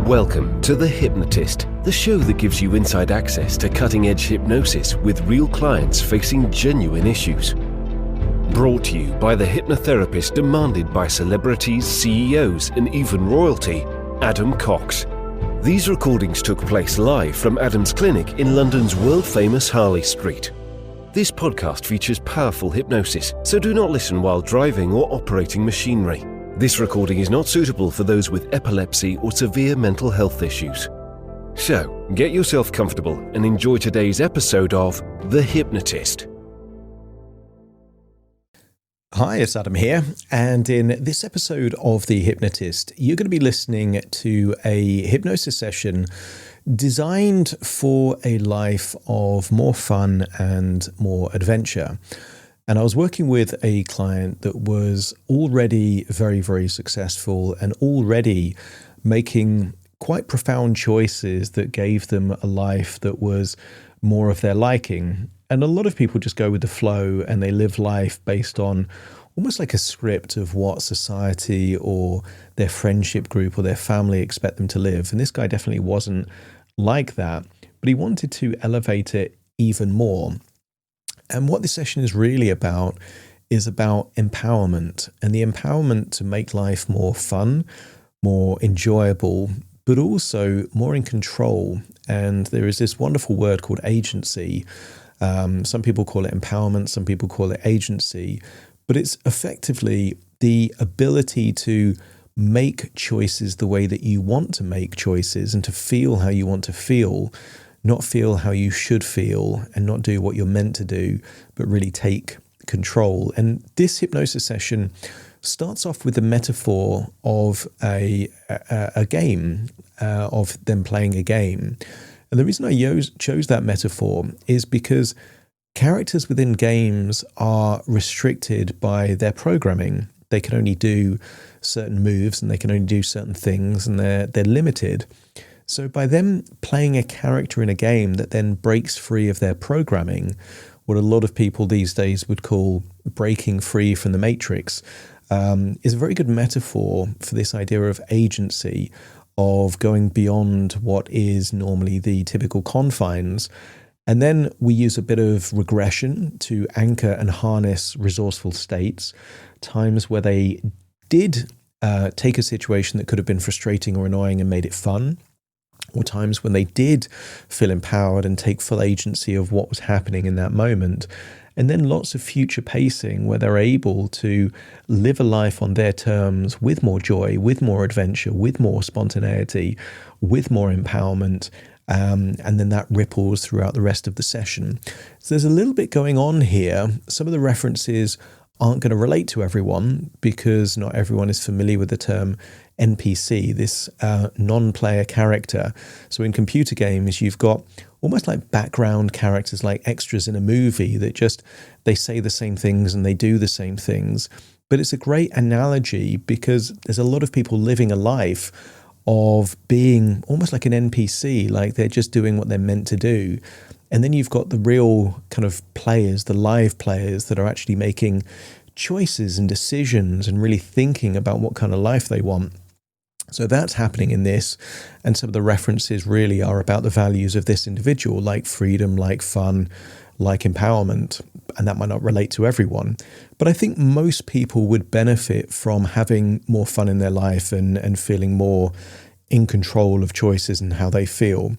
Welcome to The Hypnotist, the show that gives you inside access to cutting-edge hypnosis with real clients facing genuine issues. Brought to you by the hypnotherapist demanded by celebrities, CEOs, and even royalty, Adam Cox. These recordings took place live from Adam's clinic in London's world-famous Harley Street. This podcast features powerful hypnosis, so do not listen while driving or operating machinery. This recording is not suitable for those with epilepsy or severe mental health issues. So, get yourself comfortable and enjoy today's episode of The Hypnotist. Hi, it's Adam here, and in this episode of The Hypnotist, you're going to be listening to a hypnosis session designed for a life of more fun and more adventure. And I was working with a client that was already very, very successful and already making quite profound choices that gave them a life that was more of their liking. And a lot of people just go with the flow and they live life based on almost like a script of what society or their friendship group or their family expect them to live. And this guy definitely wasn't like that, but he wanted to elevate it even more. And what this session is really about is about empowerment, and the empowerment to make life more fun, more enjoyable, but also more in control. And there is this wonderful word called agency. Some people call it empowerment, some people call it agency, but it's effectively the ability to make choices the way that you want to make choices and to feel how you want to feel, not feel how you should feel and not do what you're meant to do, but really take control. And this hypnosis session starts off with the metaphor of a game, of them playing a game. And the reason I chose that metaphor is because characters within games are restricted by their programming. They can only do certain moves and they can only do certain things, and they're limited. So by them playing a character in a game that then breaks free of their programming, what a lot of people these days would call breaking free from the matrix, is a very good metaphor for this idea of agency, of going beyond what is normally the typical confines. And then we use a bit of regression to anchor and harness resourceful states, times where they did take a situation that could have been frustrating or annoying and made it fun, or times when they did feel empowered and take full agency of what was happening in that moment. And then lots of future pacing where they're able to live a life on their terms with more joy, with more adventure, with more spontaneity, with more empowerment. And then that ripples throughout the rest of the session. So there's a little bit going on here. Some of the references aren't going to relate to everyone because not everyone is familiar with the term NPC, this non-player character. So in computer games, you've got almost like background characters, like extras in a movie that just, they say the same things and they do the same things. But it's a great analogy because there's a lot of people living a life of being almost like an NPC, like they're just doing what they're meant to do. And then you've got the real kind of players, the live players that are actually making choices and decisions and really thinking about what kind of life they want. So that's happening in this. And some of the references really are about the values of this individual, like freedom, like fun, like empowerment. And that might not relate to everyone. But I think most people would benefit from having more fun in their life and feeling more in control of choices and how they feel.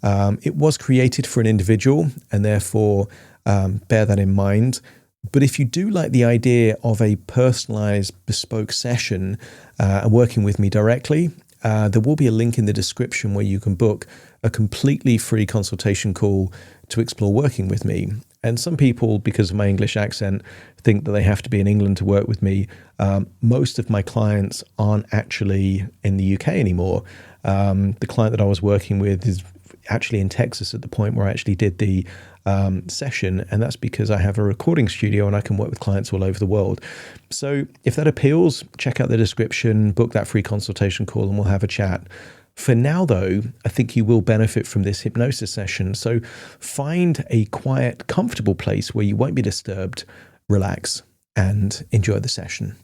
It was created for an individual, and therefore bear that in mind. But if you do like the idea of a personalized, bespoke session and working with me directly, there will be a link in the description where you can book a completely free consultation call to explore working with me. And some people, because of my English accent, think that they have to be in England to work with me. Most of my clients aren't actually in the UK anymore. The client that I was working with is actually in Texas at the point where I actually did the session, and that's because I have a recording studio and I can work with clients all over the world. So if that appeals, check out the description, book that free consultation call, and we'll have a chat. For now, though, I think you will benefit from this hypnosis session. So find a quiet, comfortable place where you won't be disturbed, relax, and enjoy the session.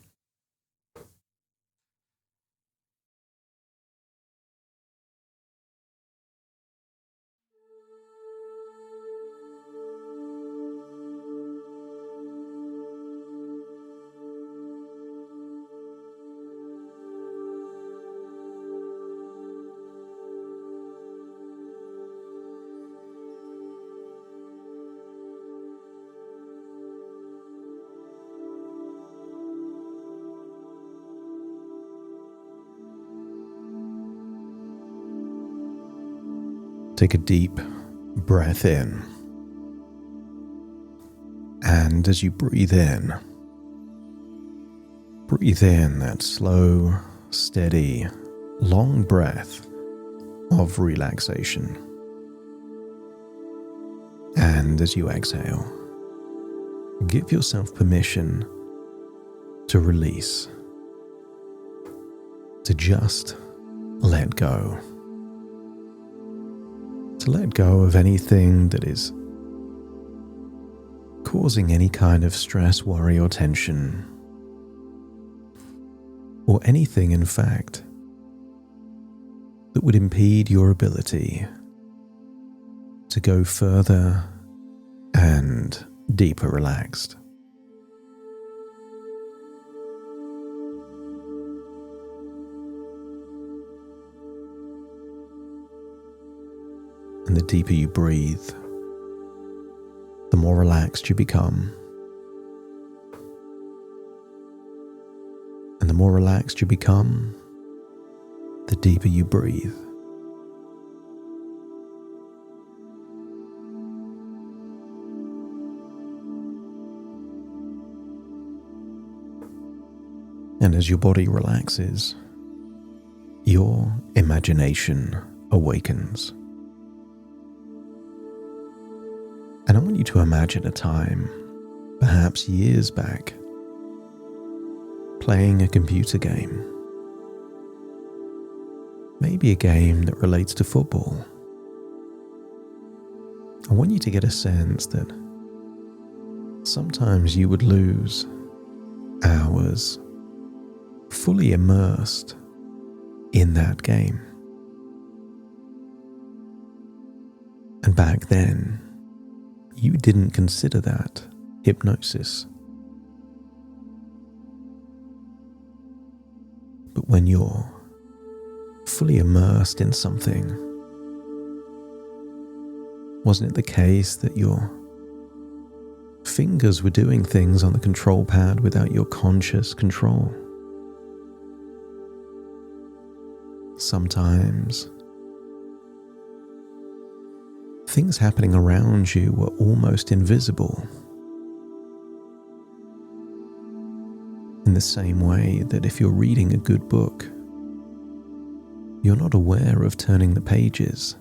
Take a deep breath in. And as you breathe in that slow, steady, long breath of relaxation. And as you exhale, give yourself permission to release, to just let go. To let go of anything that is causing any kind of stress, worry, or tension, or anything, in fact, that would impede your ability to go further and deeper relaxed. And the deeper you breathe, the more relaxed you become. And the more relaxed you become, the deeper you breathe. And as your body relaxes, your imagination awakens. And I want you to imagine a time, perhaps years back, playing a computer game. Maybe a game that relates to football. I want you to get a sense that sometimes you would lose hours fully immersed in that game. And back then, you didn't consider that hypnosis. But when you're fully immersed in something, wasn't it the case that your fingers were doing things on the control pad without your conscious control? Sometimes things happening around you were almost invisible. In the same way that if you're reading a good book, you're not aware of turning the pages.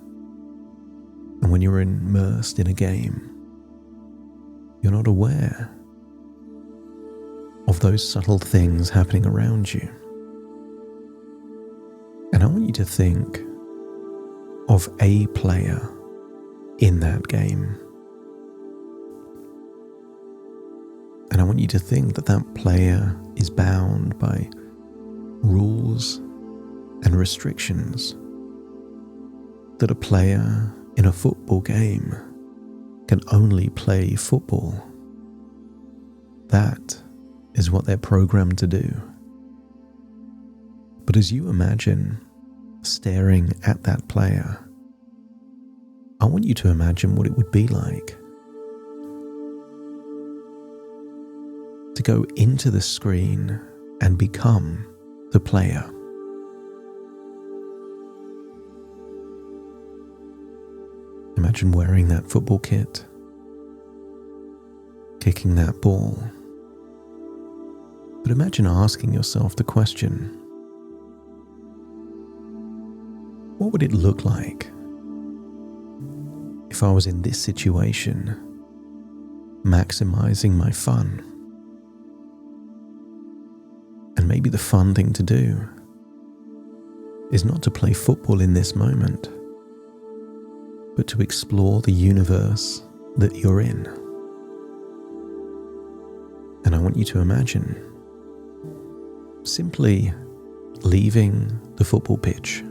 And when you're immersed in a game, you're not aware of those subtle things happening around you. And I want you to think of a player in that game. And I want you to think that that player is bound by rules and restrictions, that a player in a football game can only play football. That is what they're programmed to do. But as you imagine staring at that player, I want you to imagine what it would be like to go into the screen and become the player. Imagine wearing that football kit, kicking that ball. But imagine asking yourself the question, what would it look like if I was in this situation, maximizing my fun? And maybe the fun thing to do is not to play football in this moment, but to explore the universe that you're in. And I want you to imagine simply leaving the football pitch,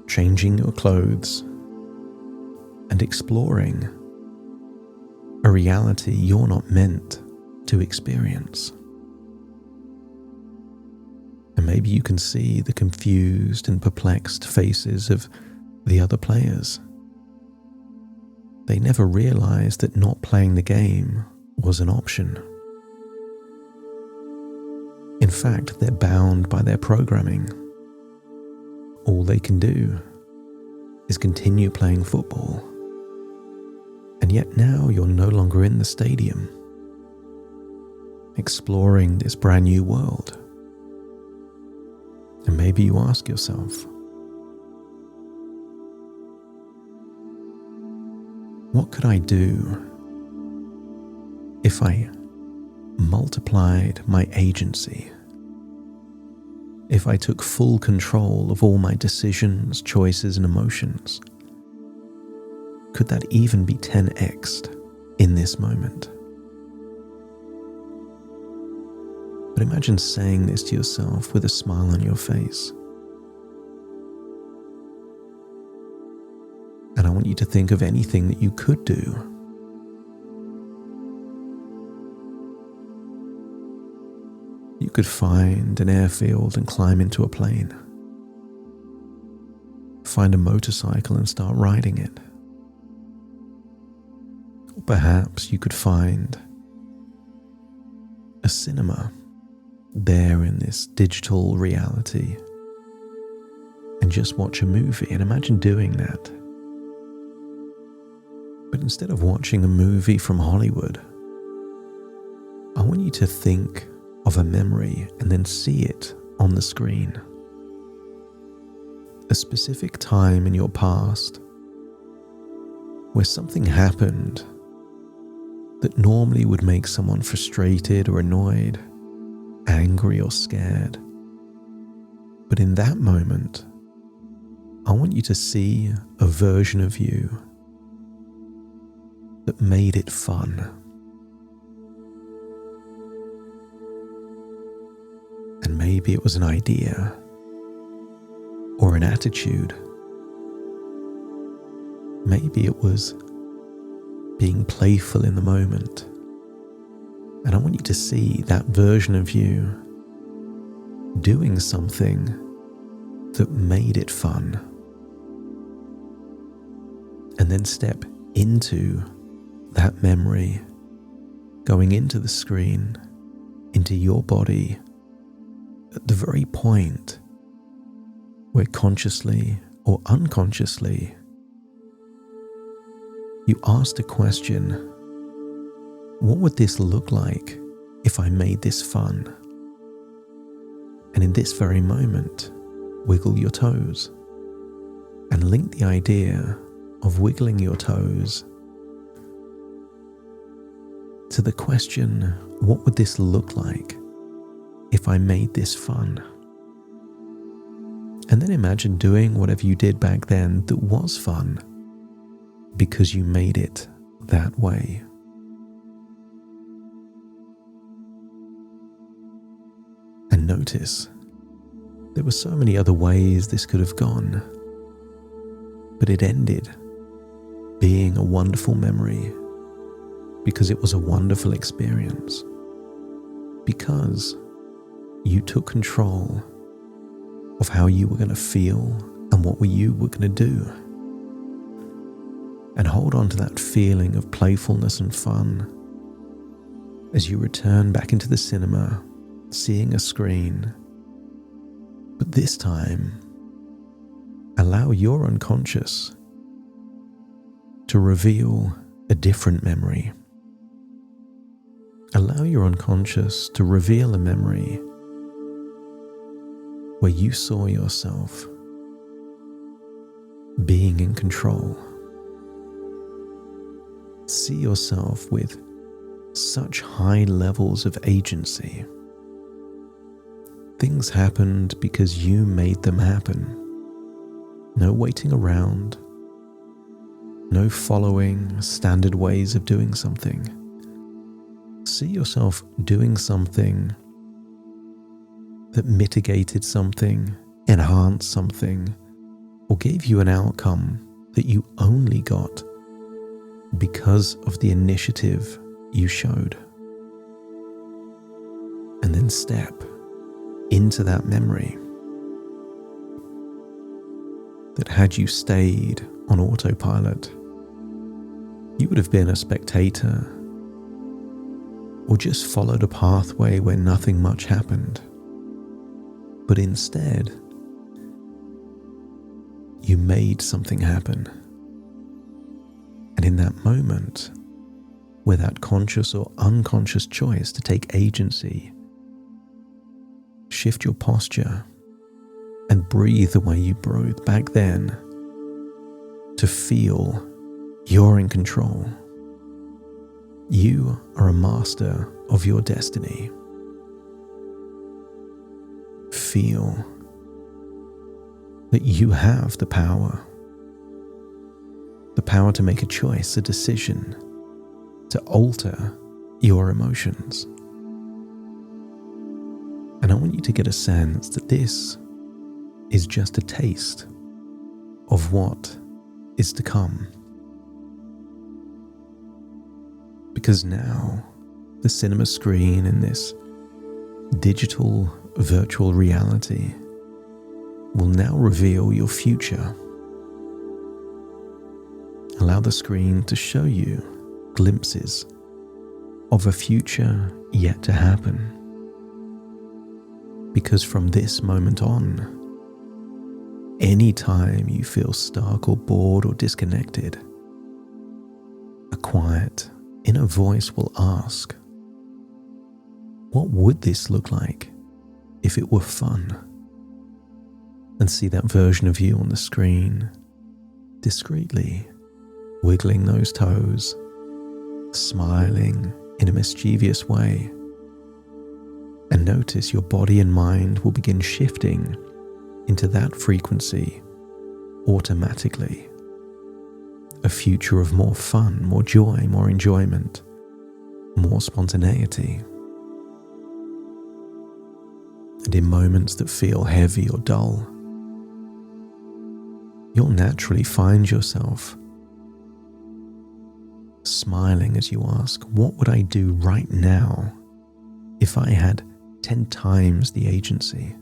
changing your clothes, and exploring a reality you're not meant to experience. And maybe you can see the confused and perplexed faces of the other players. They never realized that not playing the game was an option. In fact, they're bound by their programming. All they can do is continue playing football. And yet now you're no longer in the stadium, exploring this brand new world. And maybe you ask yourself, what could I do if I multiplied my agency? If I took full control of all my decisions, choices, and emotions? Could that even be 10x'd in this moment? But imagine saying this to yourself with a smile on your face. And I want you to think of anything that you could do. You could find an airfield and climb into a plane. Find a motorcycle and start riding it. Or perhaps you could find a cinema there in this digital reality and just watch a movie, and imagine doing that. But instead of watching a movie from Hollywood, I want you to think of a memory and then see it on the screen. A specific time in your past where something happened that normally would make someone frustrated or annoyed, angry or scared. But in that moment, I want you to see a version of you that made it fun. And maybe it was an idea or an attitude. Maybe it was being playful in the moment. And I want you to see that version of you doing something that made it fun. And then step into that memory, going into the screen, into your body, at the very point where consciously or unconsciously you asked a question: what would this look like if I made this fun? And in this very moment, wiggle your toes and link the idea of wiggling your toes to the question, what would this look like if I made this fun? And then imagine doing whatever you did back then that was fun because you made it that way. And notice, there were so many other ways this could have gone, but it ended being a wonderful memory because it was a wonderful experience, because you took control of how you were going to feel and what you were going to do. And hold on to that feeling of playfulness and fun as you return back into the cinema, seeing a screen. But this time, allow your unconscious to reveal a different memory. Allow your unconscious to reveal a memory where you saw yourself being in control. See yourself with such high levels of agency. Things happened because you made them happen. No waiting around, no following standard ways of doing something. See yourself doing something that mitigated something, enhanced something, or gave you an outcome that you only got because of the initiative you showed. And then step into that memory that had you stayed on autopilot, you would have been a spectator or just followed a pathway where nothing much happened. But instead, You made something happen. And in that moment, where that conscious or unconscious choice to take agency, shift your posture and breathe the way you breathed back then to feel you're in control. You are a master of your destiny. Feel that you have the power to make a choice, a decision, to alter your emotions. And I want you to get a sense that this is just a taste of what is to come. Because now, the cinema screen in this digital virtual reality will now reveal your future. Allow the screen to show you glimpses of a future yet to happen. Because from this moment on, anytime you feel stuck or bored or disconnected, a quiet inner voice will ask, what would this look like if it were fun? And see that version of you on the screen, discreetly wiggling those toes, smiling in a mischievous way. And notice your body and mind will begin shifting into that frequency automatically. A future of more fun, more joy, more enjoyment, more spontaneity. And in moments that feel heavy or dull, you'll naturally find yourself smiling as you ask, what would I do right now if I had 10 times the agency?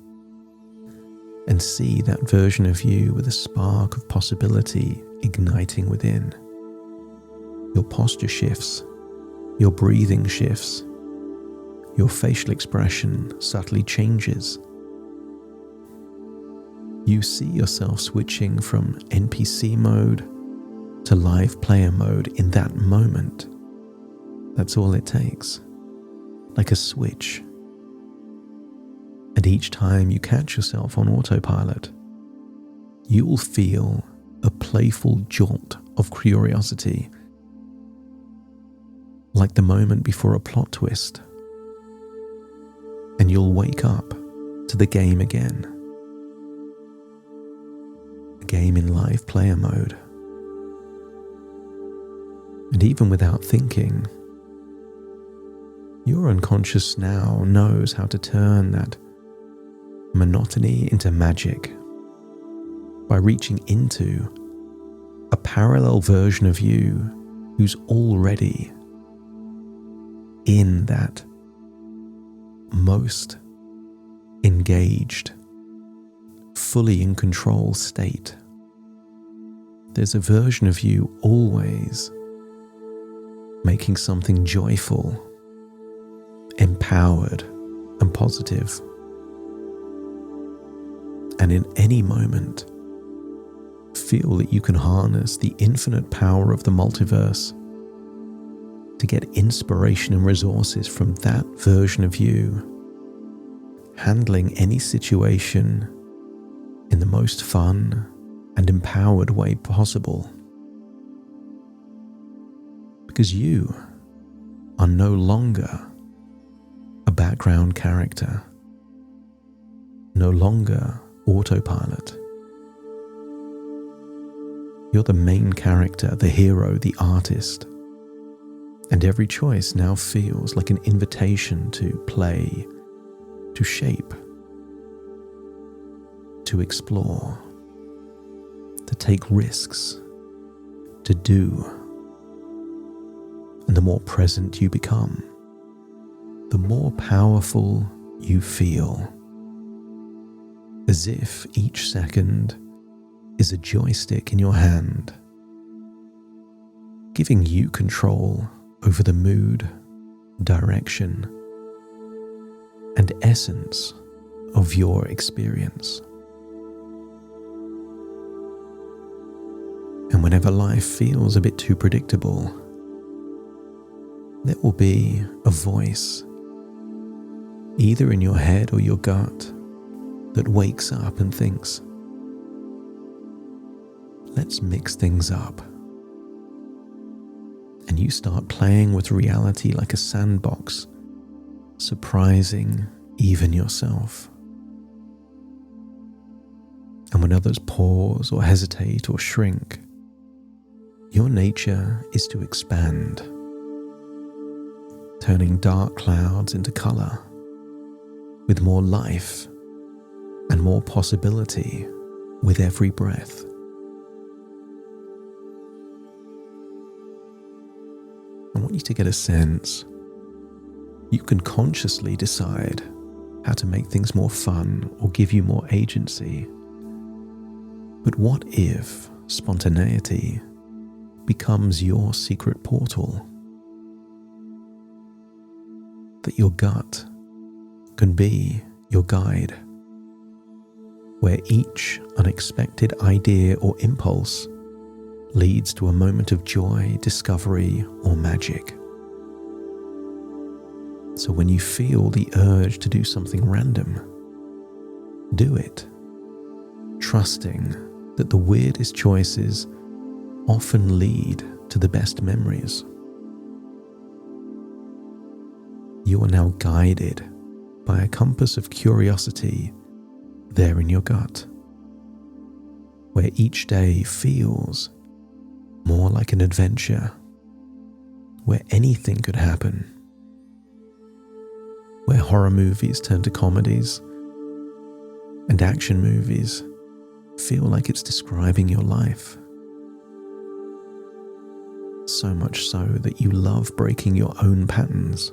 And see that version of you with a spark of possibility igniting within. Your posture shifts, your breathing shifts, your facial expression subtly changes. You see yourself switching from NPC mode to live player mode in that moment. That's all it takes, like a switch. And each time you catch yourself on autopilot, you will feel a playful jolt of curiosity, like the moment before a plot twist. And you'll wake up to the game again. A game in live player mode. And even without thinking, your unconscious now knows how to turn that monotony into magic by reaching into a parallel version of you who's already in that most engaged, fully in control state. There's a version of you always making something joyful, empowered, and positive. And in any moment, feel that you can harness the infinite power of the multiverse to get inspiration and resources from that version of you, handling any situation in the most fun and empowered way possible. Because you are no longer a background character, no longer autopilot. You're the main character, the hero, the artist. And every choice now feels like an invitation to play, to shape, to explore, to take risks, to do. And the more present you become, the more powerful you feel. As if each second is a joystick in your hand, giving you control over the mood, direction, and essence of your experience. whenever life feels a bit too predictable, there will be a voice, either in your head or your gut, that wakes up and thinks, let's mix things up. And you start playing with reality like a sandbox, surprising even yourself. And when others pause or hesitate or shrink, your nature is to expand, turning dark clouds into color, with more life and more possibility with every breath. I want you to get a sense. You can consciously decide how to make things more fun or give you more agency. But what if spontaneity becomes your secret portal? That your gut can be your guide, where each unexpected idea or impulse leads to a moment of joy, discovery, or magic. So when you feel the urge to do something random, do it, trusting that the weirdest choices often lead to the best memories. You are now guided by a compass of curiosity there in your gut, where each day feels more like an adventure, where anything could happen, where horror movies turn to comedies and action movies feel like it's describing your life. So much so that you love breaking your own patterns,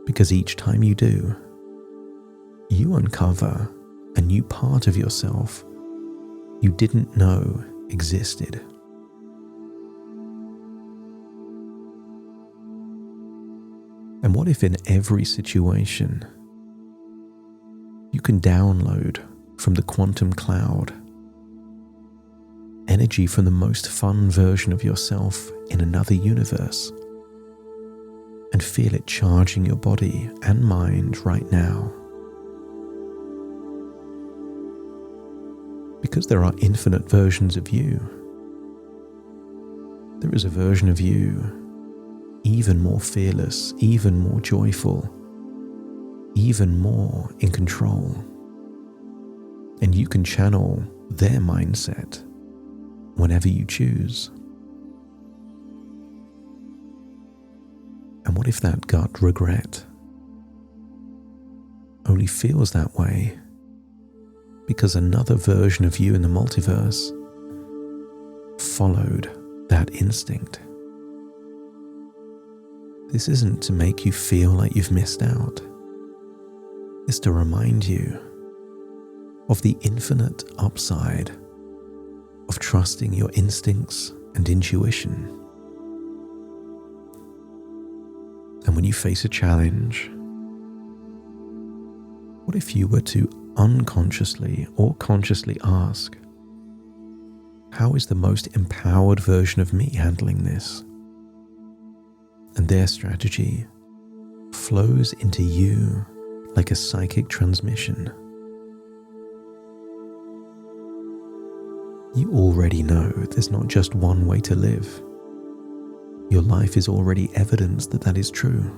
because each time you do, you uncover a new part of yourself you didn't know existed. And what if in every situation you can download from the quantum cloud energy from the most fun version of yourself in another universe and feel it charging your body and mind right now? Because there are infinite versions of you, there is a version of you even more fearless, even more joyful, even more in control. And you can channel their mindset whenever you choose. And what if that gut regret only feels that way because another version of you in the multiverse followed that instinct? This isn't to make you feel like you've missed out. It's to remind you of the infinite upside of trusting your instincts and intuition. And when you face a challenge, what if you were to unconsciously or consciously ask, how is the most empowered version of me handling this? And their strategy flows into you like a psychic transmission. You already know there's not just one way to live. Your life is already evidence that that is true.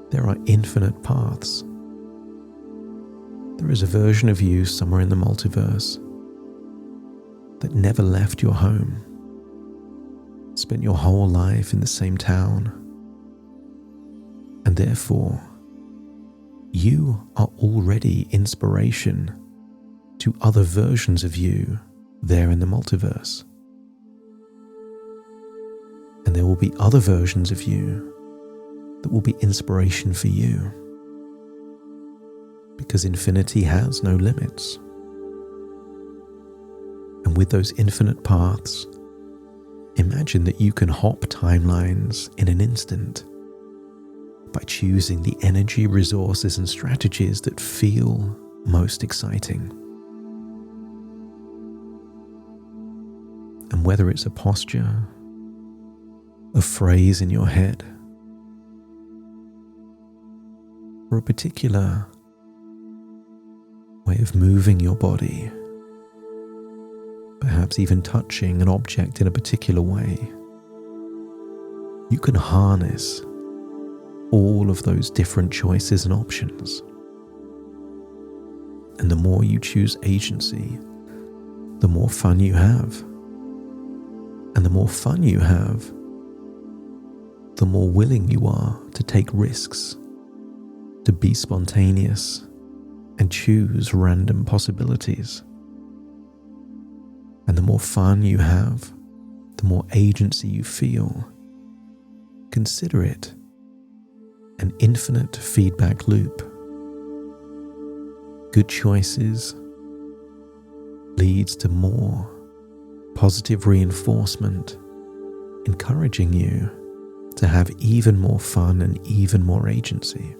There are infinite paths. There is a version of you somewhere in the multiverse that never left your home, spent your whole life in the same town, and therefore you are already inspiration to other versions of you there in the multiverse. And there will be other versions of you that will be inspiration for you, because infinity has no limits. And with those infinite paths, imagine that you can hop timelines in an instant by choosing the energy, resources, and strategies that feel most exciting. whether it's a posture, a phrase in your head, or a particular way of moving your body, perhaps even touching an object in a particular way, you can harness all of those different choices and options. And the more you choose agency, the more fun you have. And the more fun you have, the more willing you are to take risks, to be spontaneous, and choose random possibilities. And the more fun you have, the more agency you feel. Consider it an infinite feedback loop. Good choices leads to more positive reinforcement, encouraging you to have even more fun and even more agency.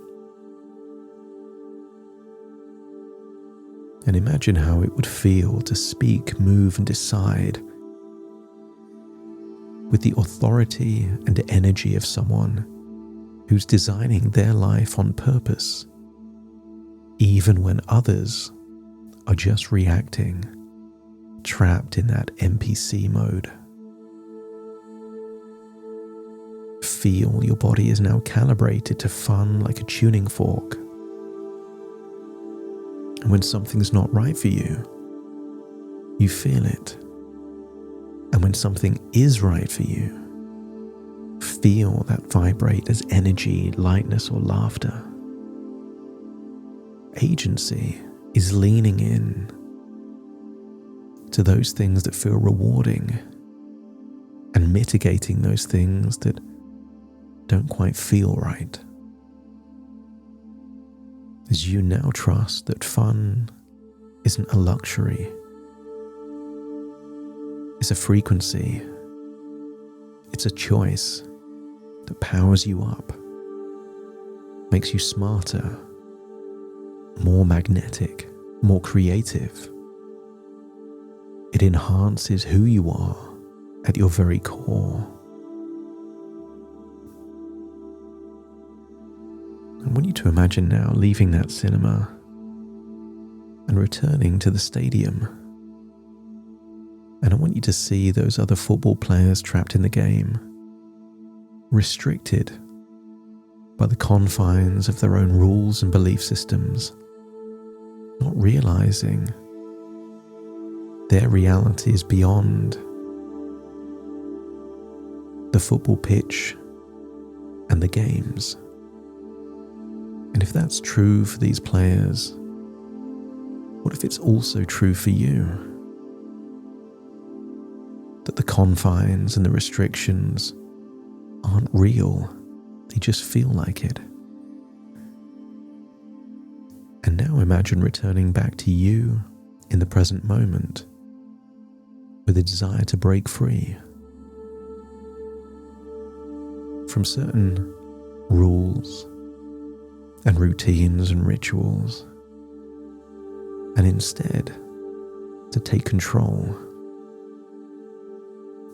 And imagine how it would feel to speak, move, and decide with the authority and energy of someone who's designing their life on purpose, even when others are just reacting, trapped in that NPC mode. Feel your body is now calibrated to fun like a tuning fork. And when something's not right for you, you feel it. And when something is right for you, feel that vibrate as energy, lightness, or laughter. Agency is leaning in to those things that feel rewarding and mitigating those things that don't quite feel right. As you now trust that fun isn't a luxury, it's a frequency, it's a choice that powers you up, makes you smarter, more magnetic, more creative. It enhances who you are at your very core. I want you to imagine now leaving that cinema and returning to the stadium. And I want you to see those other football players trapped in the game, restricted by the confines of their own rules and belief systems, not realizing their reality is beyond the football pitch and the games. And if that's true for these players, what if it's also true for you? That the confines and the restrictions aren't real, they just feel like it. And now imagine returning back to you in the present moment with a desire to break free from certain rules and routines and rituals, and instead to take control,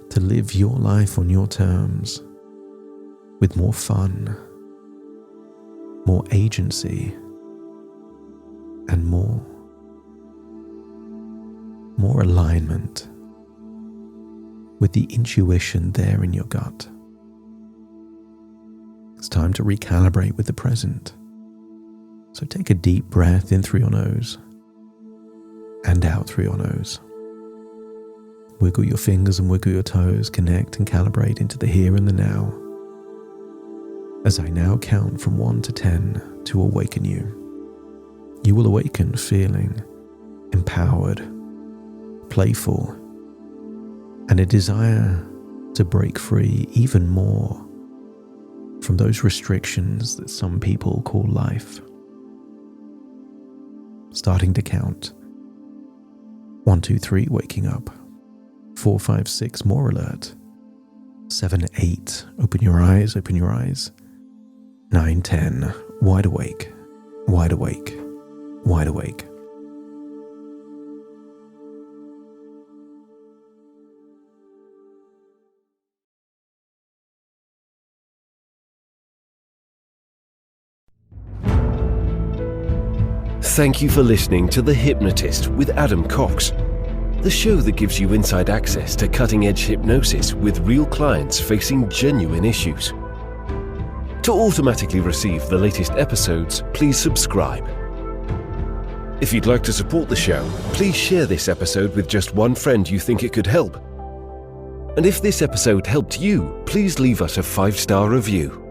to live your life on your terms with more fun, more agency, and more alignment with the intuition there in your gut. It's time to recalibrate with the present. So take a deep breath in through your nose and out through your nose. Wiggle your fingers and wiggle your toes, connect and calibrate into the here and the now. As I now count from 1 to 10 to awaken you, you will awaken feeling empowered, playful, and a desire to break free even more from those restrictions that some people call life. Starting to count. 1, 2, 3, waking up. 4, 5, 6, more alert. 7, 8, open your eyes, open your eyes. 9, 10, wide awake, wide awake, wide awake. Thank you for listening to The Hypnotist with Adam Cox, the show that gives you inside access to cutting-edge hypnosis with real clients facing genuine issues. To automatically receive the latest episodes, please subscribe. If you'd like to support the show, please share this episode with just one friend you think it could help. And if this episode helped you, please leave us a 5-star review.